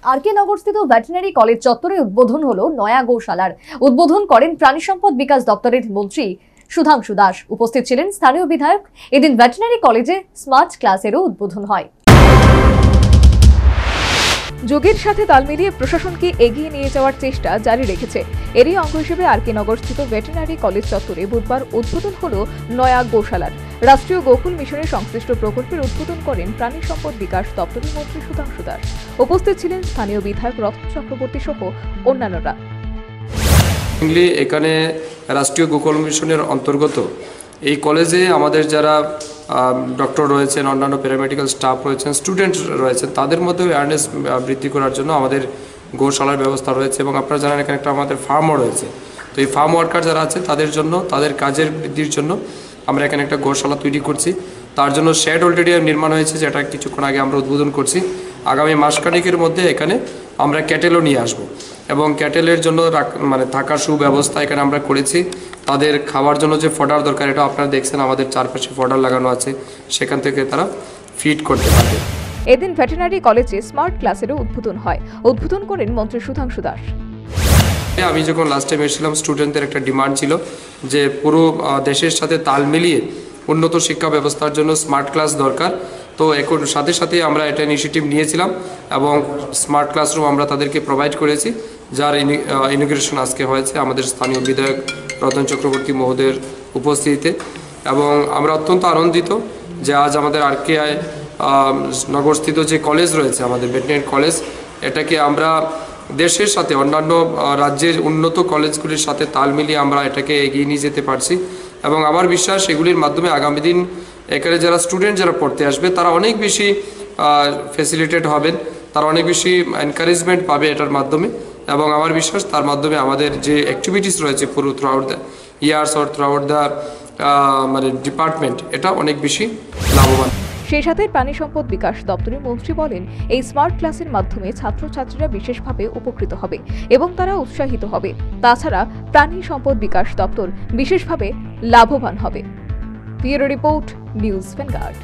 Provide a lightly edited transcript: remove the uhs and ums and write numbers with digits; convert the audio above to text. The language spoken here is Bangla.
আরকে নগরস্থিত ভেটেরিনারি কলেজ চত্বরে উদ্বোধন হলো নয়া গৌশালার। উদ্বোধন করেন প্রাণী সম্পদ বিকাশ দপ্তরের মন্ত্রী সুধাংশু দাস। উপস্থিত ছিলেন স্থানীয় বিধায়ক। এদিন ভেটেরিনারি কলেজে স্মার্ট ক্লাসেরও উদ্বোধন হয়। যুগের সাথে তাল মিলিয়ে প্রশাসনকে এগিয়ে নিয়ে যাওয়ার চেষ্টা জারি রেখেছে। এরই অঙ্গ হিসেবে আরকে নগরস্থিত ভেটেরিনারি কলেজ চত্বরে বুধবার উদ্বোধন হলো নয়া গৌশালার। রাষ্ট্রীয় গোকুল মিশনের সংশ্লিষ্ট প্রকল্পের উদ্বোধন করেন প্রাণী সম্পদ বিকাশ দপ্তরের মন্ত্রী সুধাংশু দাস। উপস্থিত ছিলেন স্থানীয় বিধায়ক রতন চক্রবর্তী সহ অন্যান্যরা। এখানে রাষ্ট্রীয় গোকুল মিশনের অন্তর্গত এই কলেজে আমাদের যারা ডক্টর রয়েছেন, অন্যান্য প্যারামেডিক্যাল স্টাফ রয়েছেন, স্টুডেন্ট রয়েছেন, তাদের মধ্যে অ্যাওয়ারনেস বৃদ্ধি করার জন্য আমাদের গৌশালার ব্যবস্থা রয়েছে। এবং আপনারা জানেন এখানে একটা আমাদের ফার্মও রয়েছে। তো এই ফার্ম ওয়ার্কার যারা আছে তাদের জন্য, তাদের কাজের বৃদ্ধির জন্য আমরা এখানে একটা গৌশালা তৈরি করছি। তার জন্য শেড অলরেডি নির্মাণ হয়েছে, যেটা কিছুক্ষণ আগে আমরা উদ্বোধন করছি। আগামী মাসখানেকের মধ্যে এখানে আমরা ক্যাটেলও নিয়ে আসবো এবং ক্যাটেলের জন্য থাকার সুব্যবস্থা এখানে আমরা করেছি। তাদের খাওয়ার জন্য যে ফডার দরকার, এটা আপনারা দেখছেন আমাদের চারপাশে ফডার লাগানো আছে, সেখান থেকে তারা ফিড করতে পারবে। এদিন ভেটেরিনারি কলেজে স্মার্ট ক্লাসেরও উদ্বোধন হয়। উদ্বোধন করেন মন্ত্রী সুধাংশু দাস। আমি যখন লাস্ট টাইম এসেছিলাম, স্টুডেন্টদের একটা ডিমান্ড ছিল যে পুরো দেশের সাথে তাল মিলিয়ে উন্নত শিক্ষা ব্যবস্থার জন্য স্মার্ট ক্লাস দরকার। তো এখন সাথে সাথে আমরা এটা ইনিশিয়েটিভ নিয়েছিলাম এবং স্মার্ট ক্লাসরুম আমরা তাদেরকে প্রোভাইড করেছি, যার ইনোগ্রেশন আজকে হয়েছে আমাদের স্থানীয় বিধায়ক রতন চক্রবর্তী মহোদয়ের উপস্থিতিতে। এবং আমরা অত্যন্ত আনন্দিত যে আজ আমাদের আরকে নগরস্থিত যে কলেজ রয়েছে, আমাদের ভেটেরিনারি কলেজ, এটাকে আমরা দেশের সাথে অন্যান্য রাজ্যের উন্নত কলেজগুলির সাথে তাল মিলিয়ে আমরা এটাকে এগিয়ে নিয়ে যেতে পারছি। এবং আমার বিশ্বাস এগুলির মাধ্যমে আগামী দিন এখানে যারা স্টুডেন্ট যারা পড়তে আসবে তারা অনেক বেশি ফ্যাসিলিটেট হবেন, তারা অনেক বেশি এনকারেজমেন্ট পাবে এটার মাধ্যমে। এবং আমার বিশ্বাস তার মাধ্যমে আমাদের যে অ্যাক্টিভিটিস রয়েছে পুরো through out the years or through out the department, এটা অনেক বেশি লাভবান। সেই সাথে প্রাণী সম্পদ বিকাশ দপ্তরের মন্ত্রী বলেন, এই স্মার্ট ক্লাসের মাধ্যমে ছাত্রছাত্রীরা বিশেষভাবে উপকৃত হবে এবং তারা উৎসাহিত হবে। তাছাড়া প্রাণী সম্পদ বিকাশ দপ্তর বিশেষভাবে লাভবান হবে। Bureau report, news vanguard.